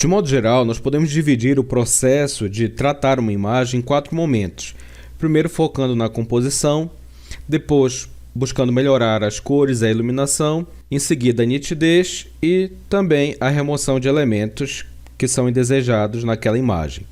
De modo geral, nós podemos dividir o processo de tratar uma imagem em 4 momentos. Primeiro focando na composição, depois buscando melhorar as cores e a iluminação, em seguida a nitidez e também a remoção de elementos que são indesejados naquela imagem.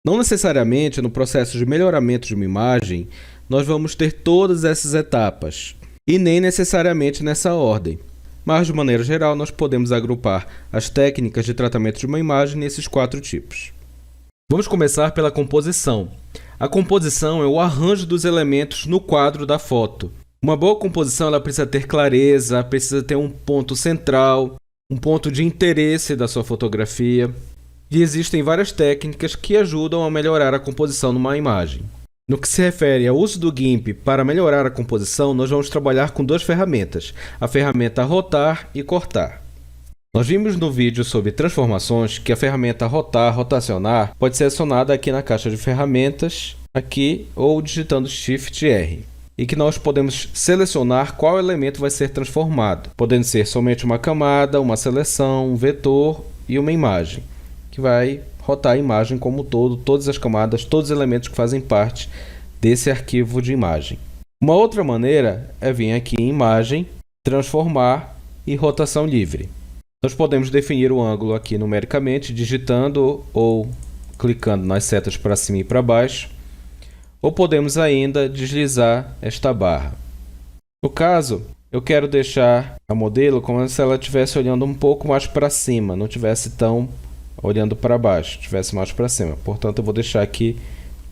Não necessariamente no processo de melhoramento de uma imagem nós vamos ter todas essas etapas, e nem necessariamente nessa ordem. Mas, de maneira geral, nós podemos agrupar as técnicas de tratamento de uma imagem nesses 4 tipos. Vamos começar pela composição. A composição é o arranjo dos elementos no quadro da foto. Uma boa composição ela precisa ter clareza, precisa ter um ponto central, um ponto de interesse da sua fotografia. E existem várias técnicas que ajudam a melhorar a composição numa imagem. No que se refere ao uso do GIMP para melhorar a composição, nós vamos trabalhar com 2 ferramentas, a ferramenta rotar e cortar. Nós vimos no vídeo sobre transformações que a ferramenta rotar, rotacionar, pode ser acionada aqui na caixa de ferramentas, aqui, ou digitando Shift R. E que nós podemos selecionar qual elemento vai ser transformado, podendo ser somente uma camada, uma seleção, um vetor e uma imagem, que vai rotar a imagem como um todo, todas as camadas, todos os elementos que fazem parte desse arquivo de imagem. Uma outra maneira é vir aqui em Imagem, Transformar e Rotação Livre. Nós podemos definir o ângulo aqui numericamente, digitando ou clicando nas setas para cima e para baixo, ou podemos ainda deslizar esta barra. No caso, eu quero deixar a modelo como se ela estivesse olhando um pouco mais para cima, não estivesse tão olhando para baixo, estivesse mais para cima. Portanto, eu vou deixar aqui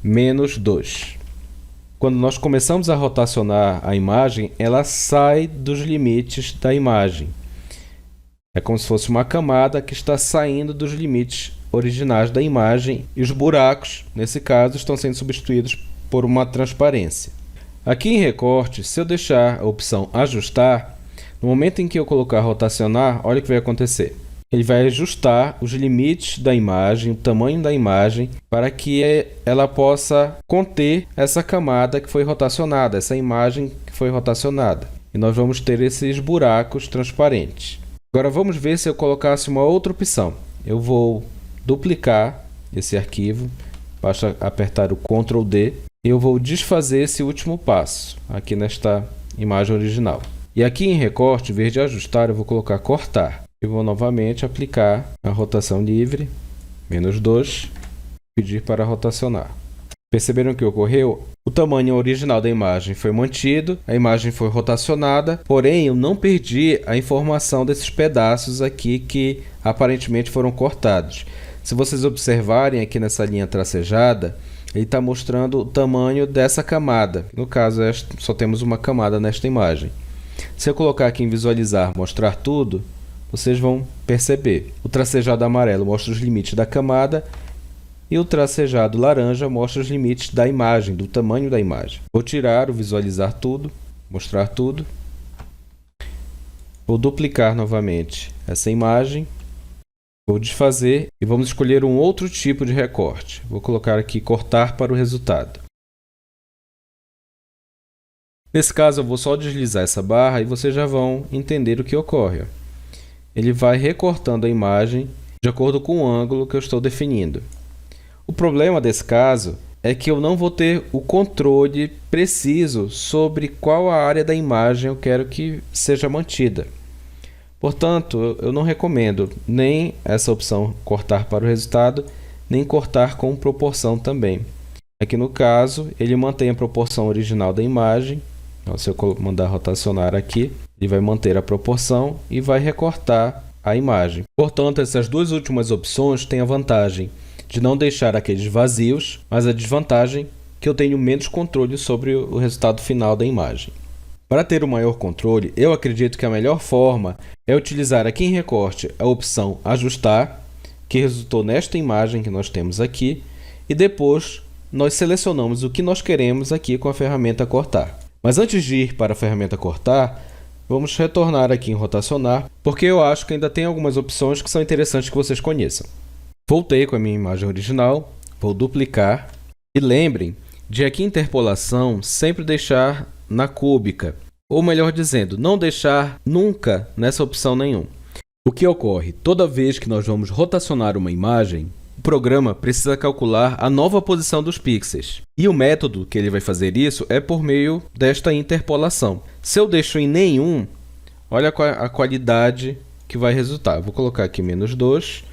-2. Quando nós começamos a rotacionar a imagem, ela sai dos limites da imagem. É como se fosse uma camada que está saindo dos limites originais da imagem e os buracos, nesse caso, estão sendo substituídos por uma transparência. Aqui em recorte, se eu deixar a opção ajustar, no momento em que eu colocar rotacionar, olha o que vai acontecer. Ele vai ajustar os limites da imagem, o tamanho da imagem, para que ela possa conter essa camada que foi rotacionada, essa imagem que foi rotacionada. E nós vamos ter esses buracos transparentes. Agora vamos ver se eu colocasse uma outra opção. Eu vou duplicar esse arquivo, basta apertar o Ctrl D, e eu vou desfazer esse último passo, aqui nesta imagem original. E aqui em recorte, em vez de ajustar, eu vou colocar cortar. E vou novamente aplicar a rotação livre, -2, pedir para rotacionar. Perceberam o que ocorreu? O tamanho original da imagem foi mantido, a imagem foi rotacionada, porém eu não perdi a informação desses pedaços aqui que aparentemente foram cortados. Se vocês observarem aqui nessa linha tracejada, ele está mostrando o tamanho dessa camada. No caso, só temos uma camada nesta imagem. Se eu colocar aqui em visualizar, mostrar tudo, vocês vão perceber. O tracejado amarelo mostra os limites da camada e o tracejado laranja mostra os limites da imagem, do tamanho da imagem. Vou tirar o visualizar tudo, mostrar tudo. Vou duplicar novamente essa imagem. Vou desfazer e vamos escolher um outro tipo de recorte. Vou colocar aqui cortar para o resultado. Nesse caso eu vou só deslizar essa barra e vocês já vão entender o que ocorre. Ele vai recortando a imagem de acordo com o ângulo que eu estou definindo. O problema desse caso é que eu não vou ter o controle preciso sobre qual a área da imagem eu quero que seja mantida. Portanto, eu não recomendo nem essa opção cortar para o resultado, nem cortar com proporção também. Aqui no caso, ele mantém a proporção original da imagem. Então, se eu mandar rotacionar aqui, ele vai manter a proporção e vai recortar a imagem. Portanto, essas 2 últimas opções têm a vantagem de não deixar aqueles vazios, mas a desvantagem que eu tenho menos controle sobre o resultado final da imagem. Para ter o maior controle, eu acredito que a melhor forma é utilizar aqui em recorte a opção ajustar, que resultou nesta imagem que nós temos aqui, e depois nós selecionamos o que nós queremos aqui com a ferramenta cortar. Mas antes de ir para a ferramenta cortar, vamos retornar aqui em rotacionar, porque eu acho que ainda tem algumas opções que são interessantes que vocês conheçam. Voltei com a minha imagem original, vou duplicar e lembrem de aqui em interpolação sempre deixar na cúbica, ou melhor dizendo, não deixar nunca nessa opção nenhum. O que ocorre? Toda vez que nós vamos rotacionar uma imagem, o programa precisa calcular a nova posição dos pixels. E o método que ele vai fazer isso é por meio desta interpolação. Se eu deixo em nenhum, olha a qualidade que vai resultar. Vou colocar aqui -2,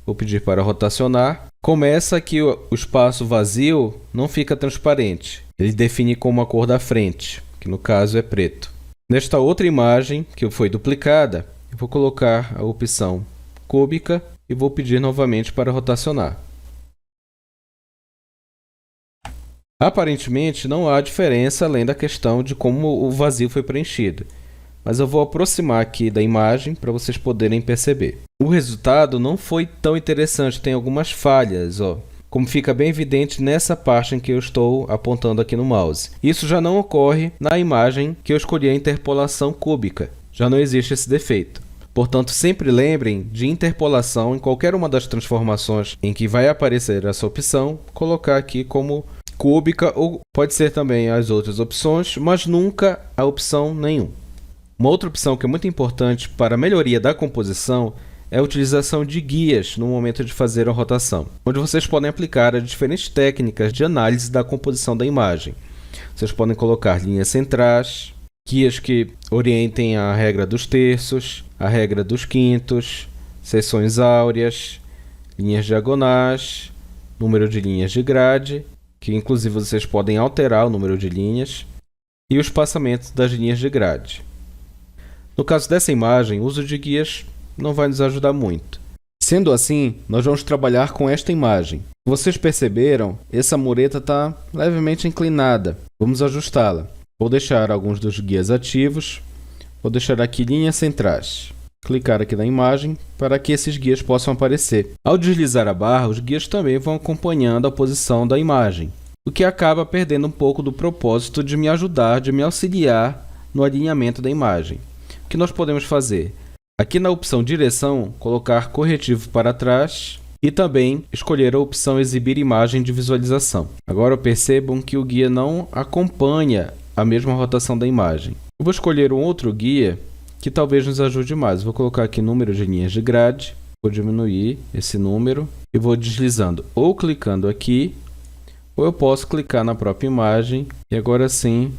vou pedir para rotacionar. Começa que o espaço vazio não fica transparente. Ele define como a cor da frente, que no caso é preto. Nesta outra imagem, que foi duplicada, eu vou colocar a opção cúbica e vou pedir novamente para rotacionar. Aparentemente não há diferença além da questão de como o vazio foi preenchido, mas eu vou aproximar aqui da imagem para vocês poderem perceber. O resultado não foi tão interessante, tem algumas falhas, como fica bem evidente nessa parte em que eu estou apontando aqui no mouse. Isso já não ocorre na imagem que eu escolhi a interpolação cúbica, já não existe esse defeito. Portanto, sempre lembrem de interpolação em qualquer uma das transformações em que vai aparecer essa opção, colocar aqui como cúbica ou pode ser também as outras opções, mas nunca a opção nenhum. Uma outra opção que é muito importante para a melhoria da composição é a utilização de guias no momento de fazer a rotação, onde vocês podem aplicar as diferentes técnicas de análise da composição da imagem. Vocês podem colocar linhas centrais, guias que orientem a regra dos terços, a regra dos quintos, seções áureas, linhas diagonais, número de linhas de grade, que inclusive vocês podem alterar o número de linhas, e o espaçamento das linhas de grade. No caso dessa imagem, o uso de guias não vai nos ajudar muito. Sendo assim, nós vamos trabalhar com esta imagem. Vocês perceberam? Essa mureta está levemente inclinada. Vamos ajustá-la. Vou deixar alguns dos guias ativos. Vou deixar aqui linhas centrais. Clicar aqui na imagem para que esses guias possam aparecer. Ao deslizar a barra, os guias também vão acompanhando a posição da imagem, o que acaba perdendo um pouco do propósito de me ajudar, de me auxiliar no alinhamento da imagem. O que nós podemos fazer? Aqui na opção direção, colocar corretivo para trás e também escolher a opção exibir imagem de visualização. Agora percebam que o guia não acompanha a mesma rotação da imagem. Eu vou escolher um outro guia que talvez nos ajude mais. Vou colocar aqui número de linhas de grade, vou diminuir esse número e vou deslizando ou clicando aqui, ou eu posso clicar na própria imagem e agora sim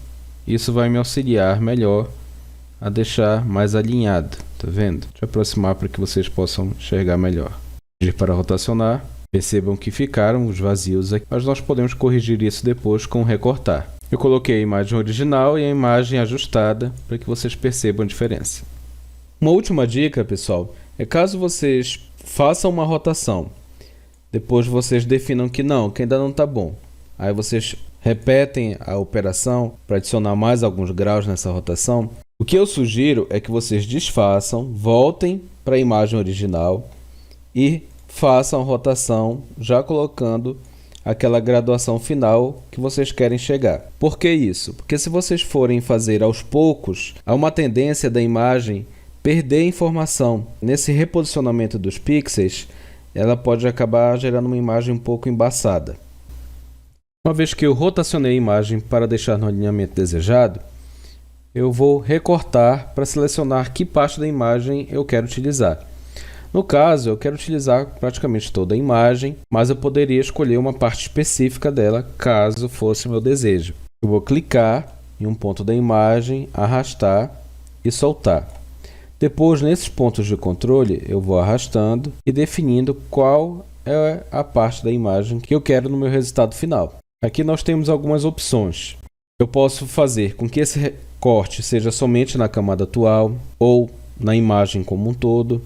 isso vai me auxiliar melhor a deixar mais alinhado. Tá vendo? Deixa eu aproximar para que vocês possam enxergar melhor. Pedir para rotacionar. Percebam que ficaram os vazios aqui, mas nós podemos corrigir isso depois com recortar. Eu coloquei a imagem original e a imagem ajustada para que vocês percebam a diferença. Uma última dica, pessoal, é caso vocês façam uma rotação, depois vocês definam que ainda não está bom. Aí vocês repetem a operação para adicionar mais alguns graus nessa rotação. O que eu sugiro é que vocês desfaçam, voltem para a imagem original e façam a rotação já colocando aquela graduação final que vocês querem chegar. Por que isso? Porque se vocês forem fazer aos poucos, há uma tendência da imagem perder informação. Nesse reposicionamento dos pixels, ela pode acabar gerando uma imagem um pouco embaçada. Uma vez que eu rotacionei a imagem para deixar no alinhamento desejado, eu vou recortar para selecionar que parte da imagem eu quero utilizar. No caso, eu quero utilizar praticamente toda a imagem, mas eu poderia escolher uma parte específica dela, caso fosse o meu desejo. Eu vou clicar em um ponto da imagem, arrastar e soltar. Depois, nesses pontos de controle, eu vou arrastando e definindo qual é a parte da imagem que eu quero no meu resultado final. Aqui nós temos algumas opções. Eu posso fazer com que esse recorte seja somente na camada atual ou na imagem como um todo.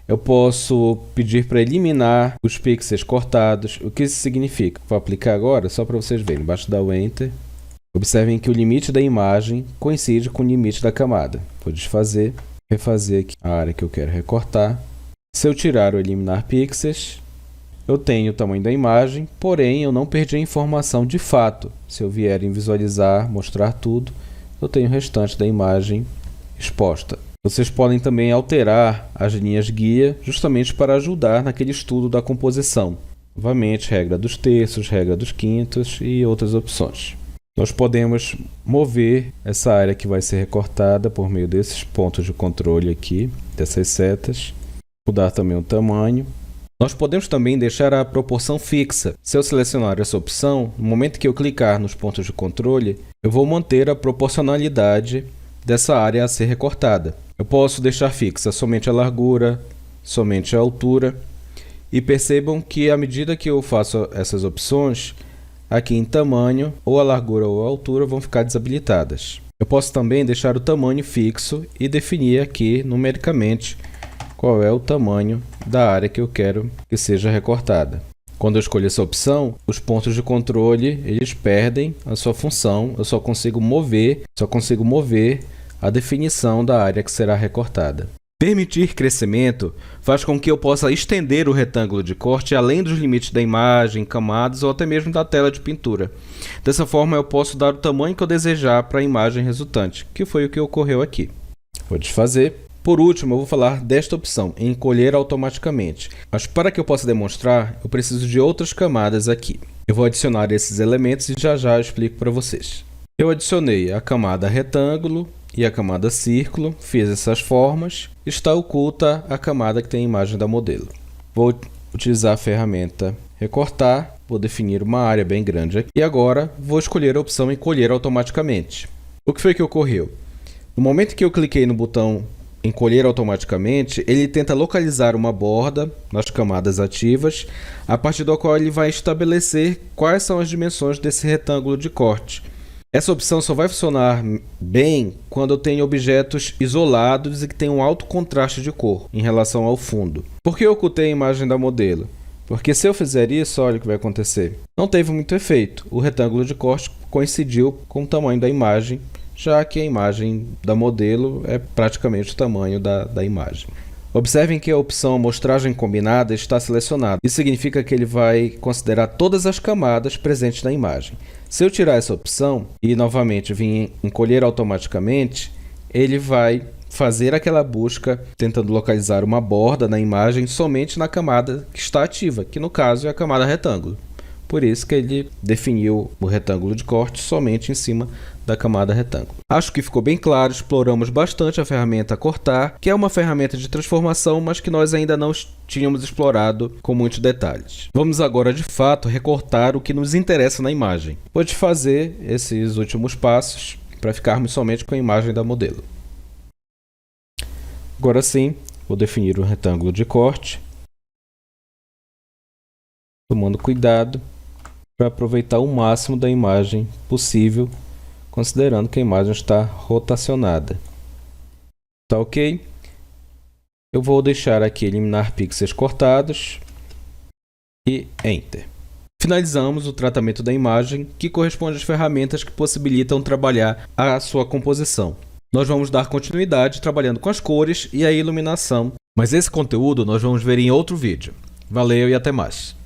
Eu posso pedir para eliminar os pixels cortados. O que isso significa? Vou aplicar agora só para vocês verem. Embaixo dá o Enter. Observem que o limite da imagem coincide com o limite da camada. Vou desfazer, refazer aqui a área que eu quero recortar. Se eu tirar ou eliminar pixels, eu tenho o tamanho da imagem, porém eu não perdi a informação de fato. Se eu vier em visualizar, mostrar tudo, eu tenho o restante da imagem exposta. Vocês podem também alterar as linhas guia justamente para ajudar naquele estudo da composição. Novamente, regra dos terços, regra dos quintos e outras opções. nós podemos mover essa área que vai ser recortada por meio desses pontos de controle aqui, dessas setas, mudar também o tamanho. Nós podemos também deixar a proporção fixa. Se eu selecionar essa opção, no momento que eu clicar nos pontos de controle, eu vou manter a proporcionalidade dessa área a ser recortada. Eu posso deixar fixa somente a largura, somente a altura. E percebam que à medida que eu faço essas opções, aqui em tamanho, ou a largura ou a altura vão ficar desabilitadas. Eu posso também deixar o tamanho fixo e definir aqui numericamente qual é o tamanho da área que eu quero que seja recortada. Quando eu escolho essa opção, os pontos de controle eles perdem a sua função, eu só consigo mover a definição da área que será recortada. Permitir crescimento faz com que eu possa estender o retângulo de corte além dos limites da imagem, camadas ou até mesmo da tela de pintura. Dessa forma, eu posso dar o tamanho que eu desejar para a imagem resultante, que foi o que ocorreu aqui. Vou desfazer. Por último, eu vou falar desta opção, encolher automaticamente. Mas para que eu possa demonstrar, eu preciso de outras camadas aqui. Eu vou adicionar esses elementos e já eu explico para vocês. Eu adicionei a camada retângulo e a camada círculo, fiz essas formas, está oculta a camada que tem a imagem da modelo. Vou utilizar a ferramenta recortar, vou definir uma área bem grande aqui e agora vou escolher a opção encolher automaticamente. O que foi que ocorreu? No momento que eu cliquei no botão encolher automaticamente, ele tenta localizar uma borda nas camadas ativas, a partir do qual ele vai estabelecer quais são as dimensões desse retângulo de corte. Essa opção só vai funcionar bem quando eu tenho objetos isolados e que têm um alto contraste de cor em relação ao fundo. Por que eu ocultei a imagem da modelo? Porque se eu fizer isso, olha o que vai acontecer. Não teve muito efeito. O retângulo de corte coincidiu com o tamanho da imagem, já que a imagem da modelo é praticamente o tamanho da imagem. Observem que a opção amostragem combinada está selecionada. Isso significa que ele vai considerar todas as camadas presentes na imagem. Se eu tirar essa opção e novamente vir encolher automaticamente, ele vai fazer aquela busca tentando localizar uma borda na imagem somente na camada que está ativa, que no caso é a camada retângulo. Por isso que ele definiu o retângulo de corte somente em cima da camada retângulo. Acho que ficou bem claro, exploramos bastante a ferramenta cortar, que é uma ferramenta de transformação, mas que nós ainda não tínhamos explorado com muitos detalhes. Vamos agora de fato recortar o que nos interessa na imagem. Vou fazer esses últimos passos para ficarmos somente com a imagem da modelo. Agora sim, vou definir o retângulo de corte, tomando cuidado para aproveitar o máximo da imagem possível, considerando que a imagem está rotacionada. Tá ok? Eu vou deixar aqui eliminar pixels cortados e Enter. Finalizamos o tratamento da imagem, que corresponde às ferramentas que possibilitam trabalhar a sua composição. Nós vamos dar continuidade trabalhando com as cores e a iluminação, mas esse conteúdo nós vamos ver em outro vídeo. Valeu e até mais!